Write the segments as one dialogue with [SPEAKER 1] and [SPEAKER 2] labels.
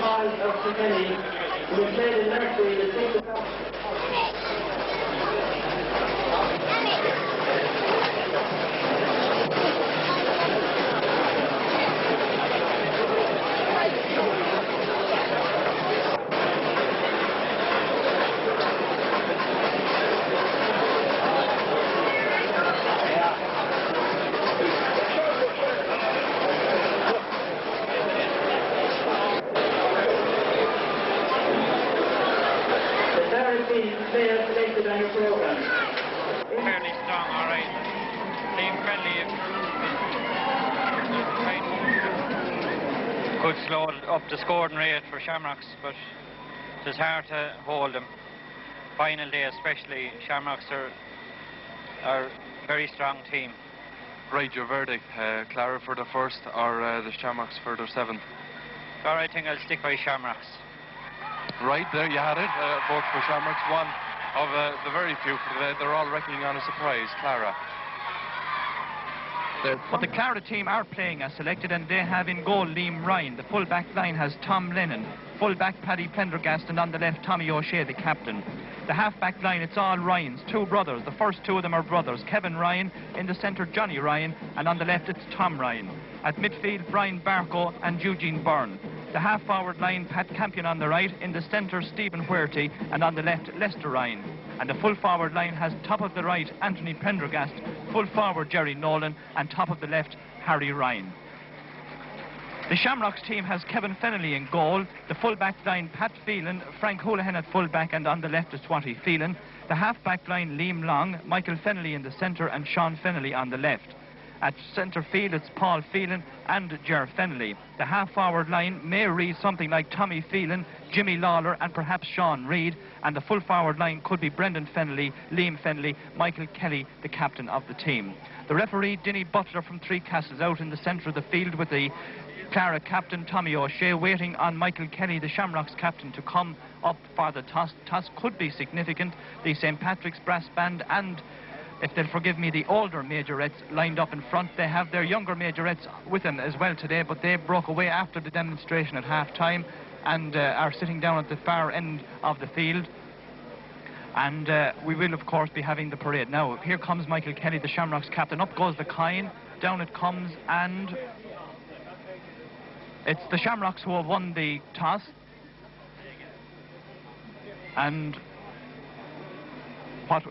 [SPEAKER 1] Paul of Kilkenny, who was played in nursery in the 6th of
[SPEAKER 2] fairly strong, all right. Team friendly. Could slow up the scoring rate for Shamrocks, but it's hard to hold them. Final day especially, Shamrocks are a very strong team.
[SPEAKER 3] Right, your verdict, Clara for the first or the Shamrocks for their seventh?
[SPEAKER 2] All right, I think I'll stick by Shamrocks.
[SPEAKER 3] Right, there you had it, vote for Shamrocks. One of the very few for today. They're all reckoning on a surprise. Clara.
[SPEAKER 4] But the Clara team are playing as selected, and they have in goal Liam Ryan. The full-back line has Tom Lennon, full-back Paddy Prendergast, and on the left Tommy O'Shea, the captain. The half-back line, it's all Ryans, two brothers. The first two of them are brothers. Kevin Ryan, in the centre Johnny Ryan, and on the left it's Tom Ryan. At midfield, Brian Barco and Eugene Byrne. The half-forward line, Pat Campion on the right, in the centre Stephen Huerty, and on the left Lester Ryan. And the full-forward line has top of the right Anthony Prendergast, full-forward Jerry Nolan, and top of the left Harry Ryan. The Shamrocks team has Kevin Fennelly in goal, the full-back line Pat Phelan, Frank Houlihan at full-back, and on the left is Swati Phelan. The half-back line Liam Long, Michael Fennelly in the centre, and Sean Fennelly on the left. At centre field, it's Paul Phelan and Ger Fennelly. The half-forward line may read something like Tommy Phelan, Jimmy Lawler, and perhaps Sean Reid. And the full-forward line could be Brendan Fennelly, Liam Fennelly, Michael Kelly, the captain of the team. The referee, Dinny Butler from Three Castles, out in the centre of the field with the Clara captain, Tommy O'Shea, waiting on Michael Kelly, the Shamrocks captain, to come up for the toss. Toss could be significant. The St. Patrick's Brass Band and, if they'll forgive me, the older majorettes lined up in front. They have their younger majorettes with them as well today, but they broke away after the demonstration at half-time and are sitting down at the far end of the field. And we will, of course, be having the parade. Now, here comes Michael Kelly, the Shamrocks captain. Up goes the coin, down it comes, and it's the Shamrocks who have won the toss. And what...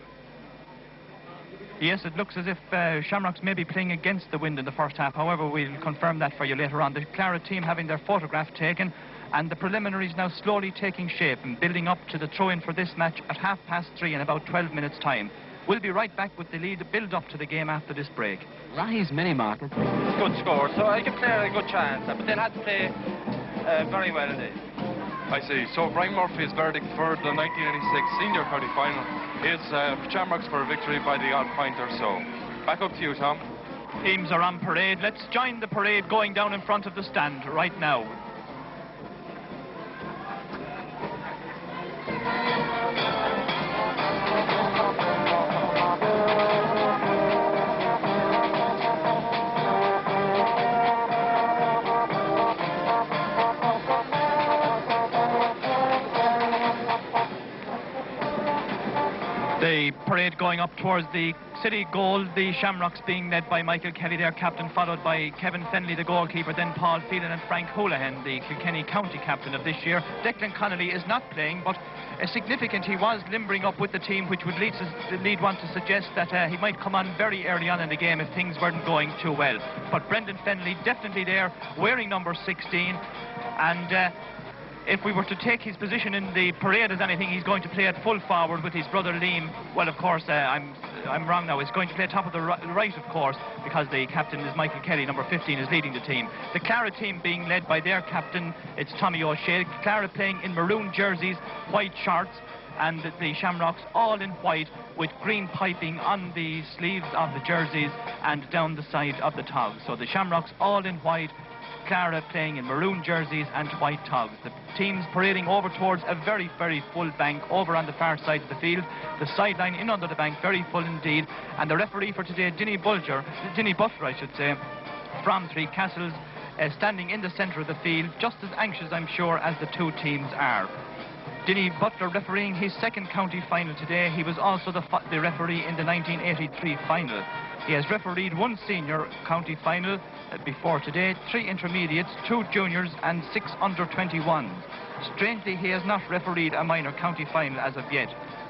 [SPEAKER 4] Yes, it looks as if Shamrocks may be playing against the wind in the first half. However, we'll confirm that for you later on. The Clara team having their photograph taken, and the preliminaries now slowly taking shape and building up to the throw-in for this match at 3:30 in about 12 minutes' time. We'll be right back with the lead build-up to the game after this break.
[SPEAKER 5] Rahe's mini market.
[SPEAKER 2] Good score, so I give Clare a good chance, but they'll have to play very well today.
[SPEAKER 3] I see. So Brian Murphy's verdict for the 1986 senior county final is Shamrocks for a victory by the odd point or so. Back up to you, Tom.
[SPEAKER 4] Teams are on parade. Let's join the parade going down in front of the stand right now. The parade going up towards the city goal, the Shamrocks being led by Michael Kelly, their captain, followed by Kevin Fennelly, the goalkeeper, then Paul Phelan and Frank Houlihan, the Kilkenny County captain of this year. Declan Connolly is not playing, but significant, he was limbering up with the team, which would lead one to suggest that he might come on very early on in the game if things weren't going too well. But Brendan Fennelly definitely there, wearing number 16, and if we were to take his position in the parade as anything, he's going to play at full forward with his brother Liam. Well, of course, I'm wrong now. He's going to play top of the right, of course, because the captain is Michael Kelly, number 15, is leading the team. The Clara team being led by their captain, it's Tommy O'Shea. Clara playing in maroon jerseys, white shorts, and the Shamrocks all in white with green piping on the sleeves of the jerseys and down the side of the togs. So the Shamrocks all in white, Clara playing in maroon jerseys and white togs. The teams parading over towards a very, very full bank over on the far side of the field. The sideline in under the bank, very full indeed. And the referee for today, Dinny Butler, from Three Castles, standing in the centre of the field, just as anxious, I'm sure, as the two teams are. Denny Butler refereeing his second county final today. He was also the referee in the 1983 final. He has refereed one senior county final before today, 3 intermediates, 2 juniors and 6 under-21s. Strangely, he has not refereed a minor county final as of yet.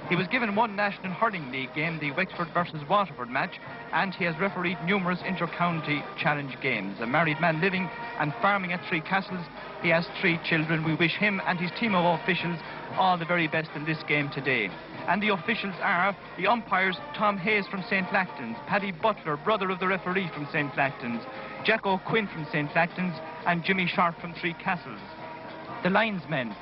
[SPEAKER 4] He was given one National Hurling League game, the Wexford versus Waterford match, and he has refereed numerous inter-county challenge games. A married man living and farming at Three Castles. He has 3 children. We wish him and his team of officials all the very best in this game today. And the officials are the umpires: Tom Hayes from St. Lactans, Paddy Butler, brother of the referee from St. Lactans, Jack O'Quinn from St. Lactans, and Jimmy Sharp from Three Castles. The linesmen: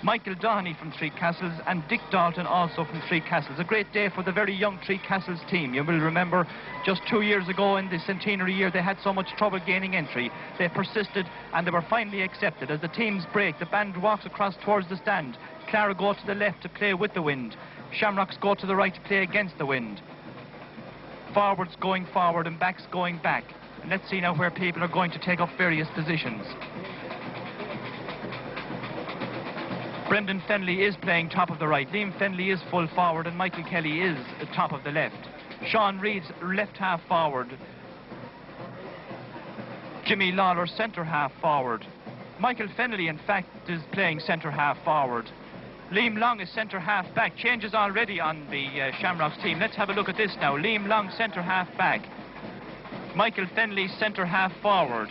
[SPEAKER 4] Michael Doheny from Three Castles and Dick Dalton also from Three Castles. A great day for the very young Three Castles team. You will remember just 2 years ago in the centenary year they had so much trouble gaining entry. They persisted and they were finally accepted. As the teams break, the band walks across towards the stand. Clara go to the left to play with the wind. Shamrocks go to the right to play against the wind. Forwards going forward and backs going back. And let's see now where people are going to take up various positions. Brendan Fennelly is playing top of the right. Liam Fennelly is full forward and Michael Kelly is top of the left. Sean Reid's left half forward. Jimmy Lawler centre half forward. Michael Fennelly, in fact, is playing centre half forward. Liam Long is centre half back. Changes already on the Shamrocks team. Let's have a look at this now. Liam Long centre half back. Michael Fennelly centre half forward.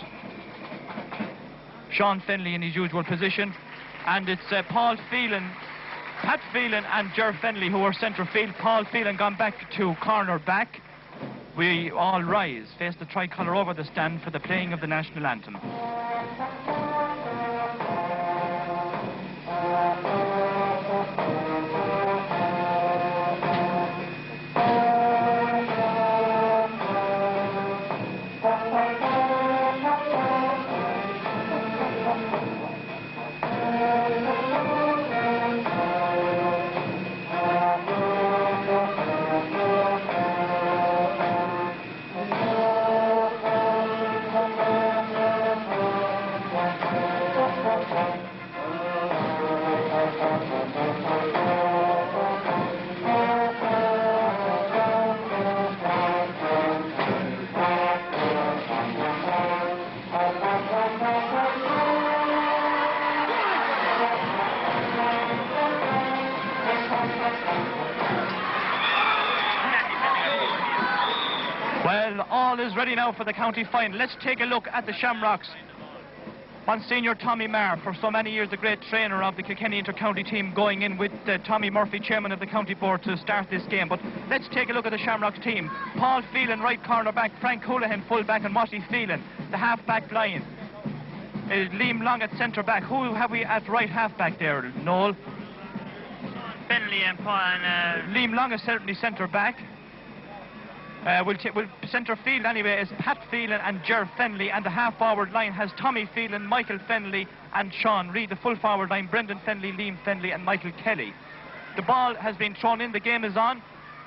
[SPEAKER 4] Sean Fennelly in his usual position. And it's Paul Phelan, Pat Phelan and Ger Fennelly who are centre field. Paul Phelan gone back to corner back. We all rise, face the tricolour over the stand for the playing of the national anthem. Well, all is ready now for the county final. Let's take a look at the Shamrocks. Monsignor Tommy Marr, for so many years the great trainer of the Kilkenny inter-county team, going in with Tommy Murphy, chairman of the county board, to start this game. But let's take a look at the Shamrocks team. Paul Phelan, right corner back. Frank Houlihan, full back, and Watty Phelan, the half-back line. Liam Long at centre back. Who have we at right half-back there, Noel?
[SPEAKER 2] Fennelly and Paul and...
[SPEAKER 4] Liam Long is certainly centre back. We'll centre field anyway is Pat Phelan and Ger Fennelly, and the half-forward line has Tommy Phelan, Michael Fennelly and Sean Reid. The full forward line, Brendan Fennelly, Liam Fennelly and Michael Kelly. The ball has been thrown in, the game is on,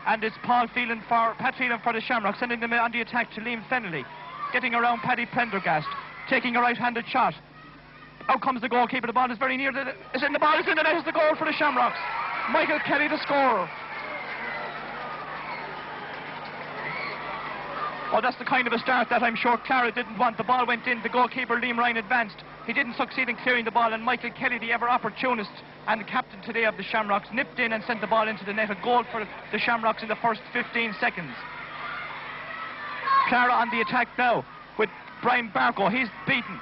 [SPEAKER 4] and it's Pat Phelan for the Shamrocks, sending them on the attack to Liam Fennelly, getting around Paddy Prendergast, taking a right-handed shot. Out comes the goalkeeper, the ball is very near, the ball is in the net, it's the goal for the Shamrocks. Michael Kelly, the scorer. Oh, that's the kind of a start that I'm sure Clara didn't want. The ball went in, the goalkeeper Liam Ryan advanced. He didn't succeed in clearing the ball, and Michael Kelly, the ever-opportunist and the captain today of the Shamrocks, nipped in and sent the ball into the net. A goal for the Shamrocks in the first 15 seconds. Clara on the attack now with Brian Barco. He's beaten.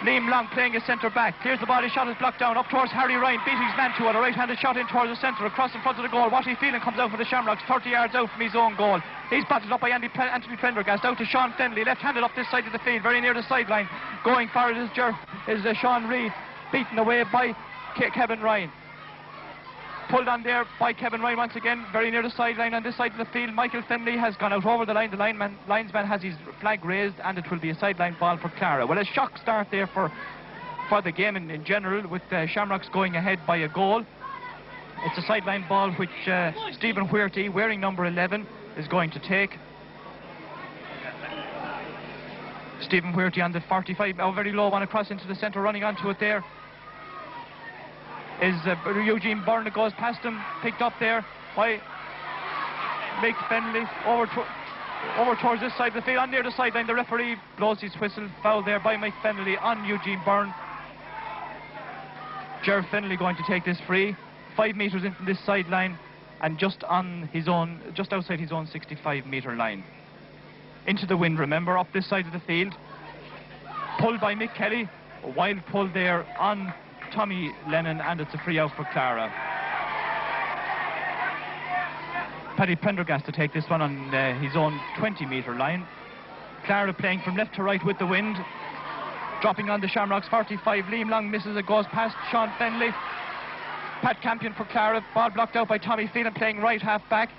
[SPEAKER 4] Liam Long playing a centre back. Clears the ball, his shot is blocked down. Up towards Harry Ryan, beating his man to it. A right-handed shot in towards the centre, across in front of the goal. Watty Phelan comes out for the Shamrocks, 30 yards out from his own goal. He's battled up by Anthony Prendergast, out to Sean Fennelly, left-handed up this side of the field, very near the sideline. Going forward is Sean Reid, beaten away by Kevin Ryan. Pulled on there by Kevin Ryan once again, very near the sideline on this side of the field. Michael Fennelly has gone out over the line. The linesman has his flag raised, and it will be a sideline ball for Clara. Well, a shock start there for the game in general, with Shamrocks going ahead by a goal. It's a sideline ball which Stephen Whearty, wearing number 11, is going to take. Stephen Huerty on the 45, very low one across into the centre, running onto it there is Eugene Byrne that goes past him, picked up there by Mick Fennelly over towards this side of the field, on near the sideline. The referee blows his whistle, foul there by Mick Fennelly on Eugene Byrne. Ger Fennelly going to take this free, 5 metres in from this sideline and just outside his own 65-metre line. Into the wind, remember, up this side of the field. Pulled by Mick Kelly, a wild pull there on Tommy Lennon, and it's a free out for Clara. Paddy Prendergast to take this one on his own 20-metre line. Clara playing from left to right with the wind. Dropping on the Shamrocks 45. Liam Long misses it, goes past Sean Fennelly. Pat Campion for Clara. Ball blocked out by Tommy Phelan, playing right half back.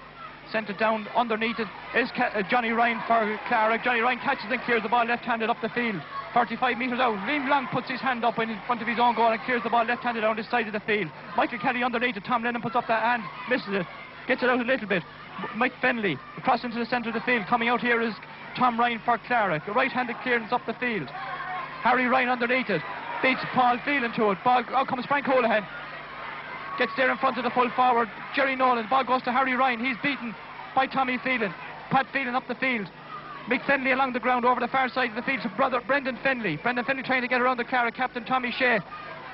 [SPEAKER 4] Sent it down underneath it is Johnny Ryan for Clara. Johnny Ryan catches and clears the ball left-handed up the field. 45 metres out. Liam Long puts his hand up in front of his own goal and clears the ball left-handed down this side of the field. Michael Kelly underneath it. Tom Lennon puts up that hand, misses it, gets it out a little bit. Mike Fennelly across into the centre of the field. Coming out here is Tom Ryan for Clara. The right-handed clearance up the field. Harry Ryan underneath it. Beats Paul Phelan to it. Ball, out comes Frank Holohan. Gets there in front of the full forward. Jerry Nolan. Ball goes to Harry Ryan. He's beaten by Tommy Phelan. Pat Phelan up the field. Mick Fennelly along the ground over the far side of the field to brother Brendan Fennelly. Brendan Fennelly trying to get around the Clara captain Tommy Shea.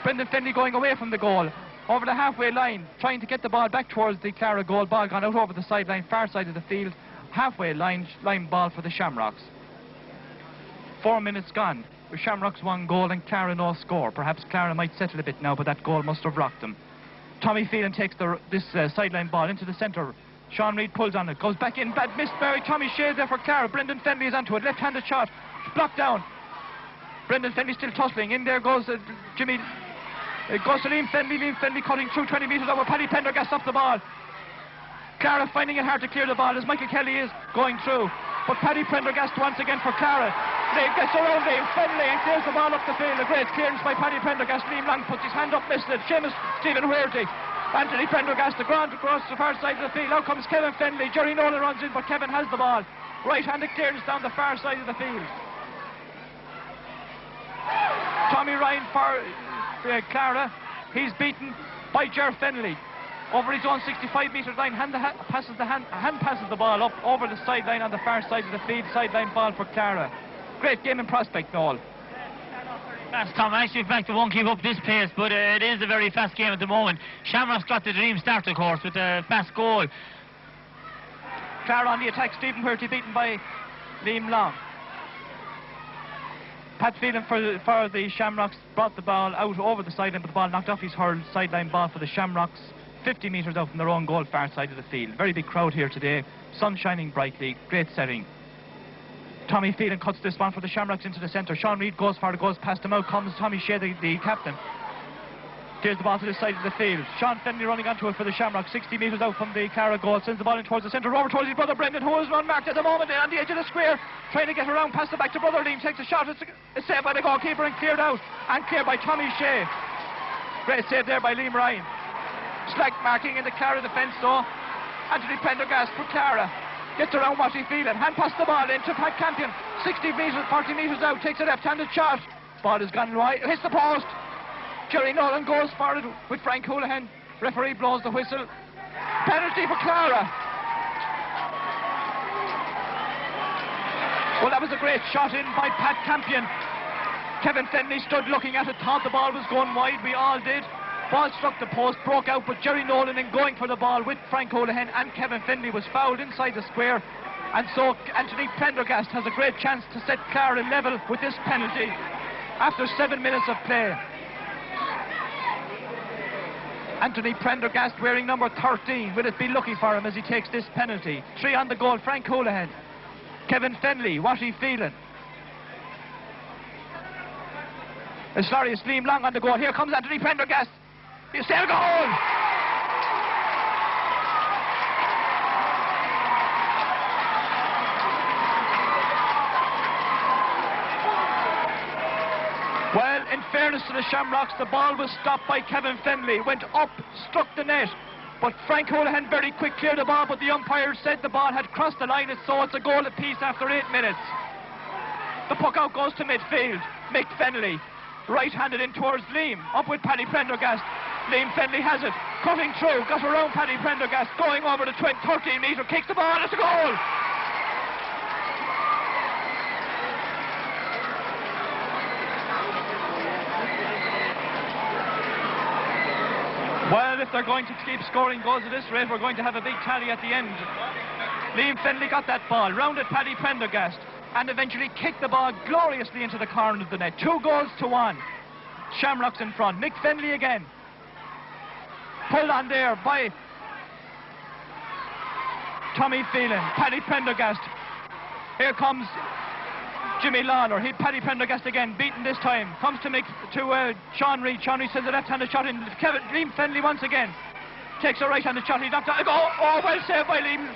[SPEAKER 4] Brendan Fennelly going away from the goal. Over the halfway line, trying to get the ball back towards the Clara goal. Ball gone out over the sideline, far side of the field. Halfway line ball for the Shamrocks. 4 minutes gone. The Shamrocks 1 goal and Clara no score. Perhaps Clara might settle a bit now, but that goal must have rocked them. Tommy Phelan takes this sideline ball into the centre. Sean Reid pulls on it, goes back in, bad miss by Tommy Shea there for Clara. Brendan Fennelly is onto it, left-handed shot, blocked down. Brendan Fennelly still tussling. In there goes Jimmy. It goes to Liam Fennelly. Liam Fennelly cutting through 20 metres over. Paddy Prendergast off the ball. Clara finding it hard to clear the ball as Michael Kelly is going through. But Paddy Prendergast once again for Clara. They gets around Liam Fennelly and clears the ball up the field. A great clearance by Paddy Prendergast. Liam Long puts his hand up, misses it. Seamus Stephen Huerty. Anthony Prendergast, the ground across the far side of the field. Out comes Kevin Fennelly. Jerry Nolan runs in, but Kevin has the ball. Right-handed clearance down the far side of the field. Tommy Ryan for Clara. He's beaten by Ger Fennelly. Over his own 65-metre line, hand passes the ball up over the sideline on the far side of the field. Sideline ball for Clara. Great game in prospect, Noel.
[SPEAKER 5] Fast, Tom. Actually, in fact, it won't keep up this pace, but it is a very fast game at the moment. Shamrock's got the dream start, of course, with a fast goal.
[SPEAKER 4] Clara on the attack. Stephen Huerty beaten by Liam Long. Pat Phelan for the Shamrocks brought the ball out over the sideline, but the ball knocked off his hurled. Sideline ball for the Shamrocks. 50 metres out from their own goal, far side of the field. Very big crowd here today. Sun shining brightly. Great setting. Tommy Phelan cuts this one for the Shamrocks into the centre. Sean Reid goes for it, goes past him. Out comes Tommy Shea, the captain. Clears the ball to the side of the field. Sean Fennelly running onto it for the Shamrocks. 60 metres out from the Clara goal. Sends the ball in towards the centre. Over towards his brother Brendan, who is unmarked at the moment on the edge of the square. Trying to get around, pass it back to brother Liam. Takes a shot. It's saved by the goalkeeper and cleared out. And cleared by Tommy Shea. Great save there by Liam Ryan. Slack marking in the Clara defence though. Anthony Prendergast for Clara. Gets around Watty Phelan. Hand pass the ball into Pat Campion. 60 metres, 40 metres out. Takes a left-handed shot. Ball has gone wide. Hits the post. Jerry Nolan goes for it with Frank Holohan. Referee blows the whistle. Penalty for Clara. Well, that was a great shot in by Pat Campion. Kevin Fennelly stood looking at it, thought the ball was going wide. We all did. Ball struck the post, broke out, but Jerry Nolan in going for the ball with Frank Holohan and Kevin Fennelly was fouled inside the square. And so Anthony Prendergast has a great chance to set Clara level with this penalty after 7 minutes of play. Anthony Prendergast wearing number 13. Will it be lucky for him as he takes this penalty? 3 on the goal, Frank Holohan, Kevin Fennelly, Watty Phelan. Sorry, it's Liam Long on the goal. Here comes Anthony Prendergast. He's still goal! Well, in fairness to the Shamrocks, the ball was stopped by Kevin Fennelly. Went up, struck the net. But Frank Holohan very quick cleared the ball, but the umpire said the ball had crossed the line, so it's a goal apiece after 8 minutes. The puck out goes to midfield. Mick Fennelly, right-handed in towards Liam, up with Paddy Prendergast. Liam Fennelly has it, cutting through, got around Paddy Prendergast, going over the 13-metre, kicks the ball, it's a goal! Well, if they're going to keep scoring goals at this rate, we're going to have a big tally at the end. Liam Fennelly got that ball, rounded Paddy Prendergast, and eventually kicked the ball gloriously into the corner of the net. 2-1. Shamrocks in front. Mick Fennelly again. Pulled on there by Tommy Phelan. Paddy Prendergast. Here comes Jimmy Lawler. Paddy Prendergast again, beaten this time. Comes to Sean Reid. Sean Reid sends a left-handed shot in. Liam Fennelly once again takes a right-handed shot. He knocked out a goal. Oh, well saved by Liam.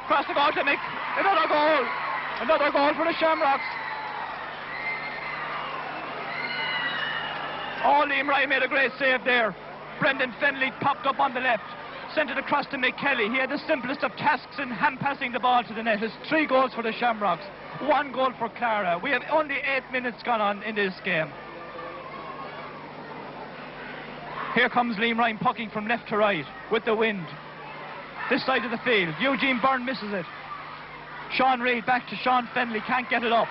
[SPEAKER 4] Cross the goal to Mick. Another goal. Another goal for the Shamrocks. Oh, Liam Ryan made a great save there. Brendan Fennelly popped up on the left, sent it across to Mick Kelly. He had the simplest of tasks in hand-passing the ball to the net. It's 3 goals for the Shamrocks, 1 goal for Clara. We have only 8 minutes gone on in this game. Here comes Liam Ryan pucking from left to right with the wind. This side of the field, Eugene Byrne misses it. Sean Reid back to Sean Fennelly, can't get it up.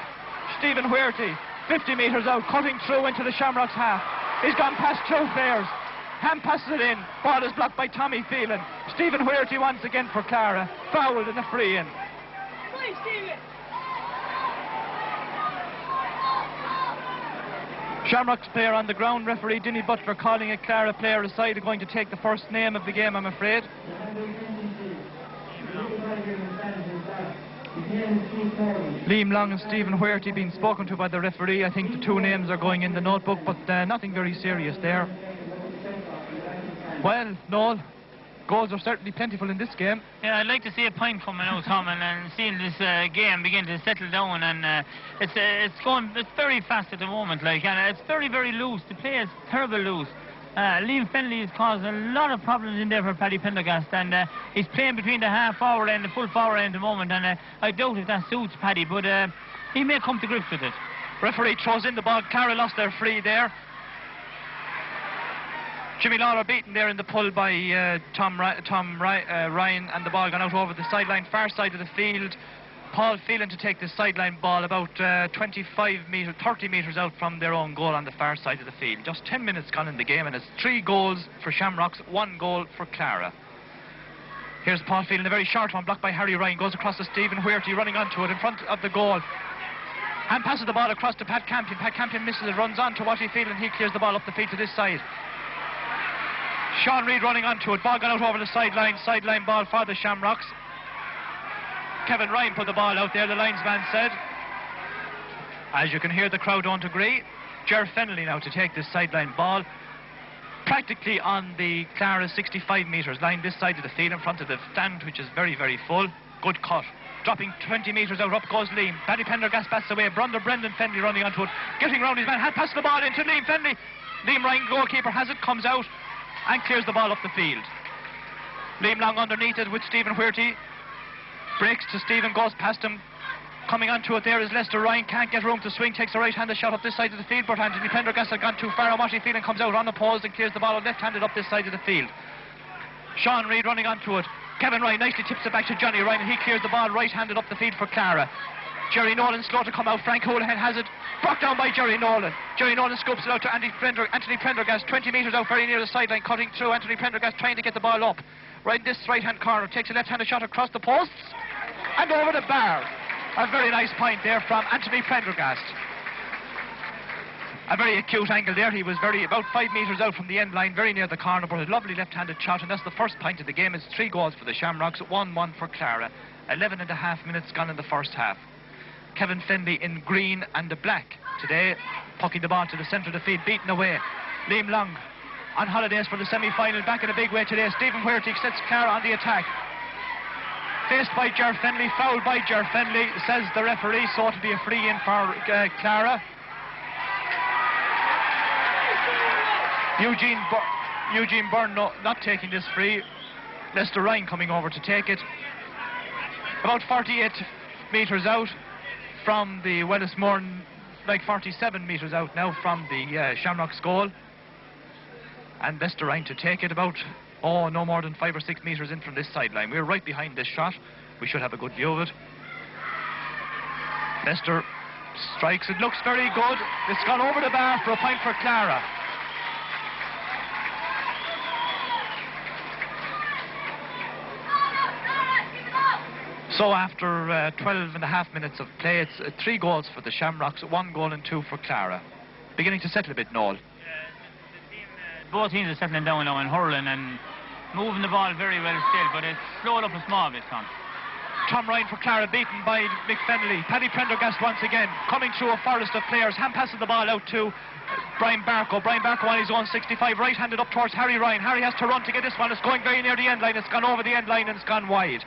[SPEAKER 4] Stephen Huerty, 50 metres out, cutting through into the Shamrocks half. He's gone past 2 players. Hand passes it in. Ball is blocked by Tommy Phelan. Stephen Huerty once again for Clara. Fouled in a free in. Shamrocks player on the ground. Referee Denny Butler calling a Clara player aside, going to take the first name of the game, I'm afraid. Liam Long and Stephen Huerty being spoken to by the referee. I think the 2 names are going in the notebook, but nothing very serious there. Well, Noel, goals are certainly plentiful in this game.
[SPEAKER 5] Yeah, I'd like to see a point coming out, Tom, and seeing this game begin to settle down. And it's very fast at the moment, and it's very, very loose. The play is terrible loose. Liam Fennelly is causing a lot of problems in there for Paddy Prendergast, and he's playing between the half-forward and the full-forward end at the moment, and I doubt if that suits Paddy, but he may come to grips with it.
[SPEAKER 4] Referee throws in the ball. Clara lost their free there. Jimmy Lawler beaten there in the pull by Ryan, and the ball gone out over the sideline, far side of the field. Paul Phelan to take the sideline ball about 30 metres out from their own goal on the far side of the field. Just 10 minutes gone in the game, and it's 3 goals for Shamrocks, 1 goal for Clara. Here's Paul Phelan, a very short one, blocked by Harry Ryan, goes across to Stephen Huerty, running onto it in front of the goal. And passes the ball across to Pat Campion. Pat Campion misses it, runs on to Watty Phelan, he clears the ball up the field to this side. Sean Reid running onto it, ball gone out over the sideline ball for the Shamrocks. Kevin Ryan put the ball out there, the linesman said. As you can hear, the crowd don't agree. Ger Fennelly now to take this sideline ball, practically on the Clara 65 metres line, this side of the field in front of the stand, which is very, very full. Good cut. Dropping 20 metres out, up goes Liam. Paddy Prendergast passes away. Brendan Fennelly running onto it, getting round his man, had passed the ball into Liam Fennelly. Liam Ryan, goalkeeper, has it, comes out and clears the ball up the field. Liam Long underneath it with Stephen Huerty. Breaks to Stephen, goes past him. Coming onto it there is Lester Ryan, can't get room to swing, takes a right-handed shot up this side of the field, but Anthony Prendergast had gone too far, and Watty Phelan comes out on the post and clears the ball left-handed up this side of the field. Sean Reid running onto it. Kevin Ryan nicely tips it back to Johnny Ryan, and he clears the ball right-handed up the field for Clara. Jerry Nolan slow to come out. Frank Houlihan has it, brought down by Jerry Nolan. Jerry Nolan scoops it out to Anthony Prendergast, 20 metres out, very near the sideline, cutting through. Anthony Prendergast trying to get the ball up. Right in this right-hand corner, takes a left-handed shot across the posts and over the bar. A very nice point there from Anthony Prendergast. A very acute angle there. He was about 5 metres out from the end line, very near the corner, but a lovely left-handed shot, and that's the first point of the game. It's 3 goals for the Shamrocks, 1-1 for Clara. 11.5 minutes gone in the first half. Kevin Fennelly in green and the black today, pucking the ball to the centre of the field, beaten away. Liam Long on holidays for the semi-final, back in a big way today. Stephen Huerty sets Clara on the attack. Faced by Ger Fennelly, fouled by Ger Fennelly, says the referee, so it'll be a free in for Clara. Eugene Byrne not taking this free. Lester Ryan coming over to take it. About 48 metres out. from the Wellismore, like 47 metres out now from the Shamrocks goal. And Lester Ryan to take it about, no more than 5 or 6 metres in from this sideline. We're right behind this shot. We should have a good view of it. Lester strikes. It looks very good. It's gone over the bar for a point for Clara. So after 12 and a half minutes of play, it's 3 goals for the Shamrocks, 1 goal and 2 for Clara. Beginning to settle a bit, Noel.
[SPEAKER 5] Both teams are settling down now and hurling and moving the ball very well still, but it's slowed up a small bit, Tom.
[SPEAKER 4] Tom Ryan for Clara, beaten by Mick Fennelly. Paddy Prendergast once again, coming through a forest of players. Hand passes the ball out to Brian Barco. Brian Barco on his own 65, right-handed up towards Harry Ryan. Harry has to run to get this one. It's going very near the end line. It's gone over the end line and it's gone wide.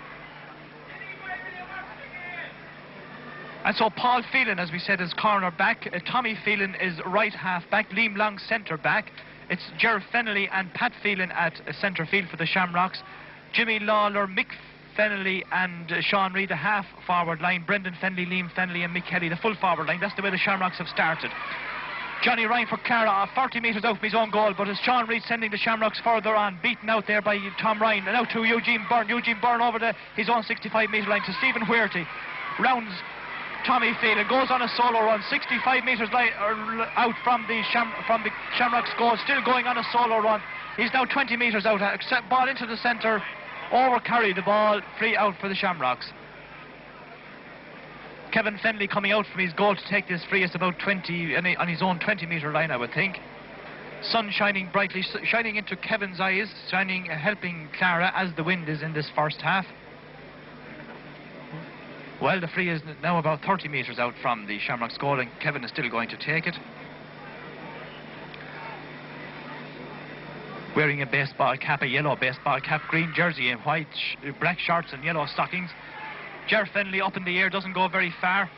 [SPEAKER 4] And so Paul Phelan, as we said, is corner back. Tommy Phelan is right half back. Liam Long centre back. It's Ger Fennelly and Pat Phelan at centre field for the Shamrocks. Jimmy Lawler, Mick Fennelly and Sean Reid, the half forward line. Brendan Fennelly, Liam Fennelly and Mick Kelly, the full forward line. That's the way the Shamrocks have started. Johnny Ryan for Clara, 40 metres out from his own goal, but it's Sean Reid sending the Shamrocks further on, beaten out there by Tom Ryan. And out to Eugene Byrne. Eugene Byrne over his own 65-metre line to Stephen Huerty. Rounds Tommy Phelan, goes on a solo run, 65 metres out from the Shamrocks goal, still going on a solo run. He's now 20 metres out, ball into the centre, over carry the ball, free out for the Shamrocks. Kevin Fennelly coming out from his goal to take this free. It's about 20 on his own 20-metre line, I would think. Sun shining brightly, shining into Kevin's eyes, helping Clara as the wind is in this first half. Well, the free is now about 30 metres out from the Shamrocks goal, and Kevin is still going to take it. Wearing a baseball cap, a yellow baseball cap, green jersey and white black shorts and yellow stockings. Ger Fennelly up in the air, doesn't go very far.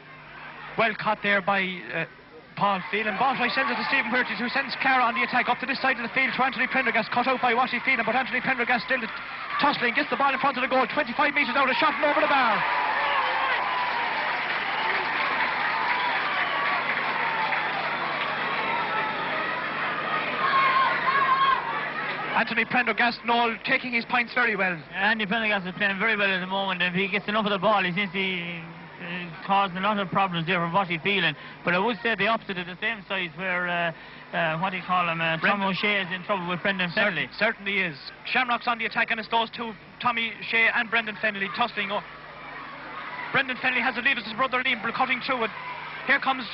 [SPEAKER 4] Well caught there by Paul Phelan. Baltry sends it to Stephen Huerty, who sends Clara on the attack up to this side of the field to Anthony Prendergast, cut out by Washy Phelan, but Anthony Prendergast still tussling, gets the ball in front of the goal, 25 metres out, a shot and over the bar. Anthony Prendergast, Noel, taking his points very well.
[SPEAKER 5] Andy Prendergast is playing very well at the moment. If he gets enough of the ball, he seems to be causing a lot of problems there for Watty Phelan. But I would say the opposite at the same size where, what do you call him, Tom O'Shea is in trouble with Brendan Fennelly.
[SPEAKER 4] Certainly is. Shamrocks on the attack, and it's those two, Tommy Shea and Brendan Fennelly, tussling up. Brendan Fennelly has to leave his brother Liam cutting through it. Here comes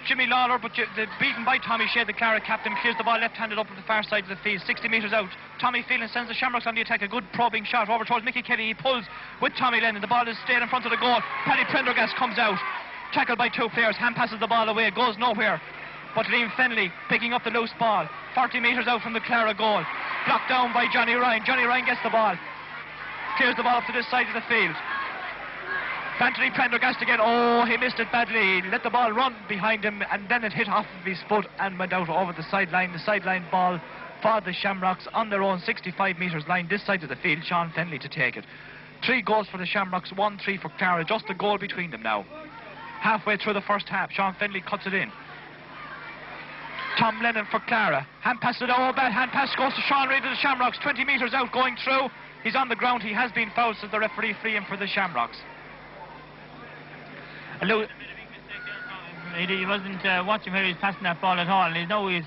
[SPEAKER 4] Jimmy Lawler, but beaten by Tommy Shea, the Clara captain, clears the ball left-handed up at the far side of the field, 60 metres out. Tommy Phelan sends the Shamrocks on the attack, a good probing shot over towards Mickey Kelly. He pulls with Tommy Lennon. The ball is stayed in front of the goal. Paddy Prendergast comes out, tackled by 2 players. Hand passes the ball away, goes nowhere. But Liam Fennelly picking up the loose ball, 40 metres out from the Clara goal. Blocked down by Johnny Ryan. Johnny Ryan gets the ball, clears the ball up to this side of the field. Anthony Prendergast again. Oh, he missed it badly. He let the ball run behind him, and then it hit off of his foot and went out over the sideline. The sideline ball for the Shamrocks on their own 65 metres line, this side of the field. Sean Fennelly to take it. 3 goals for the Shamrocks, 1-3 for Clara. Just a goal between them now. Halfway through the first half, Sean Fennelly cuts it in. Tom Lennon for Clara. Hand pass it. Oh, bad hand pass goes to Sean Reid of the Shamrocks. 20 metres out, going through. He's on the ground. He has been fouled, so the referee free him for the Shamrocks.
[SPEAKER 5] He wasn't watching where he was passing that ball at all. Now he's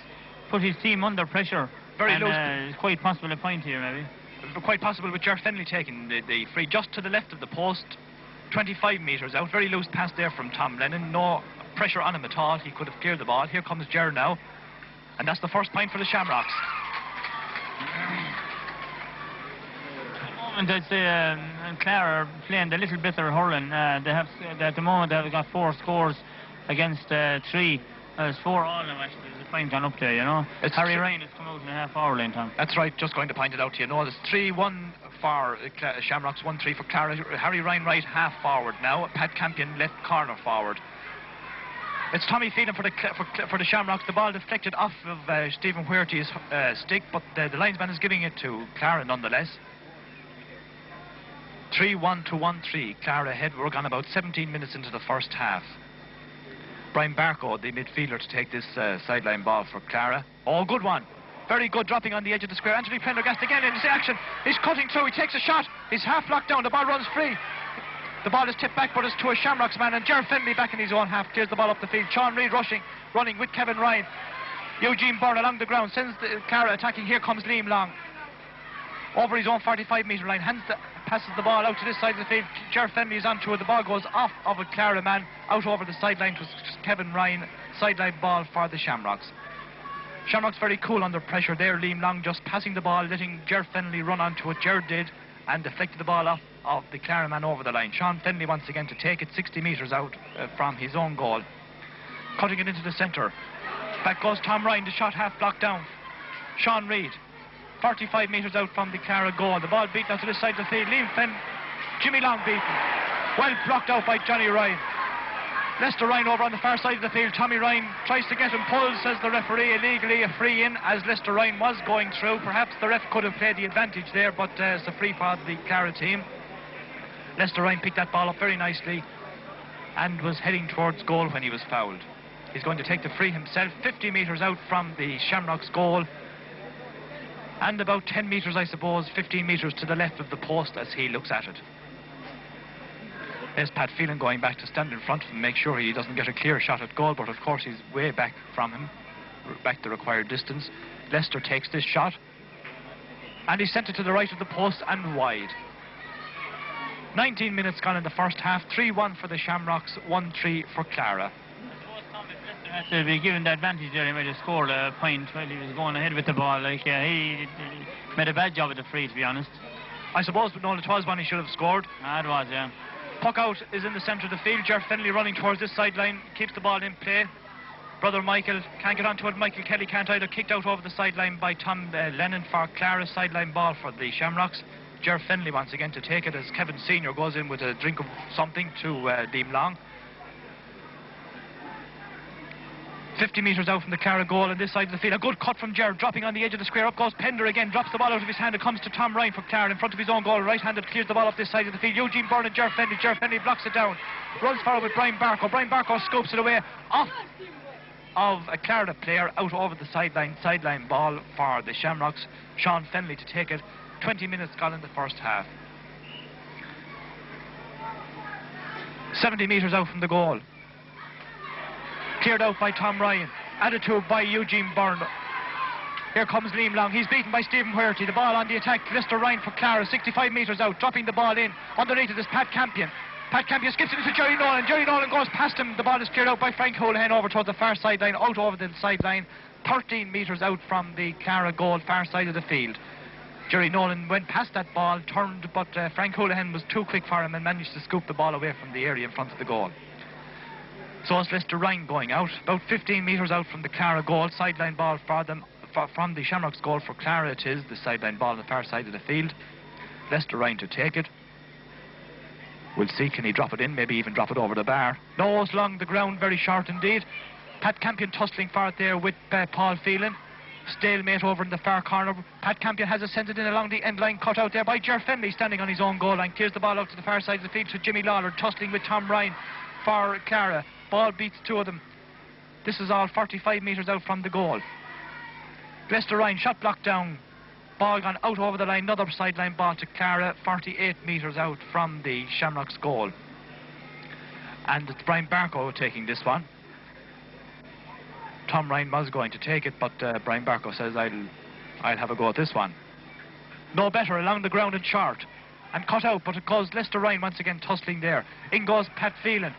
[SPEAKER 5] put his team under pressure.
[SPEAKER 4] Very loose.
[SPEAKER 5] It's quite possible a point here, maybe.
[SPEAKER 4] Quite possible with Ger Fennelly taking the free just to the left of the post, 25 metres out. Very loose pass there from Tom Lennon. No pressure on him at all. He could have cleared the ball. Here comes Ger now. And that's the first point for the Shamrocks.
[SPEAKER 5] And I'd say Clara are playing a little better hurling. They have at the moment they've got 4 scores against 3. There's 4 all now actually. There's a point on up there, you know. Harry Ryan has come out in a half-hour lane, Tom.
[SPEAKER 4] That's right. Just going to point it out to you. No, there's 3-1 for Shamrocks, 1-3 for Clara. Harry Ryan right half forward now. Pat Campion left corner forward. It's Tommy Phelan for the Shamrocks. The ball deflected off of Stephen Huerty's stick, but the linesman is giving it to Clara nonetheless. 3-1 to 1-3. Clara ahead. We're gone about 17 minutes into the first half. Brian Barco, the midfielder, to take this sideline ball for Clara. Oh, good one. Very good, dropping on the edge of the square. Anthony Prendergast again in his action. He's cutting through, he takes a shot. He's half locked down, the ball runs free. The ball is tipped back, but it's to a Shamrocks man, and Ger Finley back in his own half, clears the ball up the field. Sean Reid running with Kevin Ryan. Eugene Byrne along the ground, sends Clara attacking. Here comes Liam Long. Over his own 45-metre line, passes the ball out to this side of the field. Ger Finley is onto it. The ball goes off of a Clara man, out over the sideline to Kevin Ryan. Sideline ball for the Shamrocks. Shamrocks very cool under pressure there. Liam Long just passing the ball, letting Ger Finley run onto it. Ger did, and deflected the ball off of the Clara man over the line. Sean Finley once again to take it 60 metres out from his own goal. Cutting it into the centre. Back goes Tom Ryan, the shot half blocked down. Sean Reid, 45 metres out from the Clara goal. The ball beaten out to this side of the field. Jimmy Long beaten. Well blocked out by Johnny Ryan. Lester Ryan over on the far side of the field. Tommy Ryan tries to get him pulled, says the referee, illegally a free in as Lester Ryan was going through. Perhaps the ref could have played the advantage there, but it's a free for the Clara team. Lester Ryan picked that ball up very nicely and was heading towards goal when he was fouled. He's going to take the free himself, 50 metres out from the Shamrocks goal, and about 10 metres, I suppose, 15 metres to the left of the post as he looks at it. There's Pat Phelan going back to stand in front of him, make sure he doesn't get a clear shot at goal, but of course he's way back from him, back the required distance. Lester takes this shot, and he sent it to the right of the post and wide. 19 minutes gone in the first half, 3-1 for the Shamrocks, 1-3 for Clara.
[SPEAKER 5] Had to be given the advantage there. He might have scored a point while he was going ahead with the ball. He made a bad job of the free, to be honest.
[SPEAKER 4] I suppose, but no, it was one he should have scored.
[SPEAKER 5] It was, yeah.
[SPEAKER 4] Puck out is in the centre of the field. Ger Finley running towards this sideline, keeps the ball in play. Brother Michael can't get onto it. Michael Kelly can't either. Kicked out over the sideline by Tom Lennon for Clara's sideline ball for the Shamrocks. Ger Finley once again to take it as Kevin Senior goes in with a drink of something to Liam Long. 50 metres out from the Clara goal on this side of the field. A good cut from Ger, dropping on the edge of the square. Up goes Pender again, drops the ball out of his hand. It comes to Tom Ryan for Clara in front of his own goal. Right-handed clears the ball up this side of the field. Eugene Byrne and Ger Finley. Ger Finley blocks it down. Runs forward with Brian Barco. Brian Barco scoops it away off of a Clara player out over the sideline. Sideline ball for the Shamrocks. Sean Finley to take it. 20 minutes gone in the first half. 70 metres out from the goal. Cleared out by Tom Ryan. Added to by Eugene Byrne. Here comes Liam Long. He's beaten by Stephen Huerty. The ball on the attack. Lester Ryan for Clara. 65 metres out. Dropping the ball in. Underneath it is Pat Campion. Pat Campion skips it into Jerry Nolan. Jerry Nolan goes past him. The ball is cleared out by Frank Houlihan over towards the far sideline. Out over the sideline. 13 metres out from the Clara goal. Far side of the field. Jerry Nolan went past that ball. Turned, but Frank Houlihan was too quick for him and managed to scoop the ball away from the area in front of the goal. So it's Lester Ryan going out, about 15 metres out from the Clara goal. Sideline ball for them, from the Shamrocks goal for Clara it is, the sideline ball on the far side of the field. Lester Ryan to take it. We'll see, can he drop it in, maybe even drop it over the bar. No, it's along the ground, very short indeed. Pat Campion tussling for it there with Paul Phelan. Stalemate over in the far corner. Pat Campion has it sent it in along the end line, cut out there by Ger Finley, standing on his own goal line. Clears the ball out to the far side of the field to Jimmy Lawler, tussling with Tom Ryan for Clara. Ball beats two of them. This is all 45 metres out from the goal. Lester Ryan, shot blocked down. Ball gone out over the line. Another sideline ball to Clara, 48 metres out from the Shamrocks goal. And it's Brian Barco taking this one. Tom Ryan was going to take it, but Brian Barco says, I'll have a go at this one. No better, along the ground and short. And cut out, but it goes Lester Ryan once again tussling there. In goes Pat Phelan.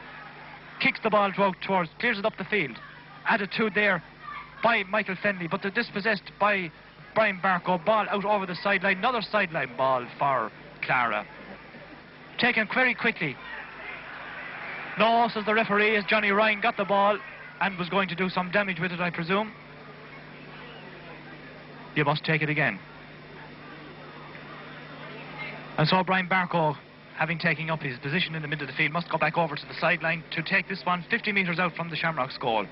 [SPEAKER 4] Kicks the ball towards, clears it up the field. Added to there by Michael Fenley, but they're dispossessed by Brian Barco. Ball out over the sideline. Another sideline ball for Clara. Taken very quickly. No, says the referee, as Johnny Ryan got the ball and was going to do some damage with it, I presume. You must take it again. And so Brian Barco, having taken up his position in the middle of the field, must go back over to the sideline to take this one 50 metres out from the Shamrocks goal.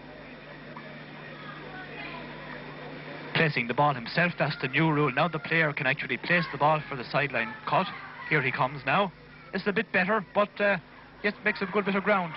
[SPEAKER 4] Placing the ball himself, that's the new rule. Now the player can actually place the ball for the sideline cut. Here he comes now. It's a bit better, but it makes a good bit of ground.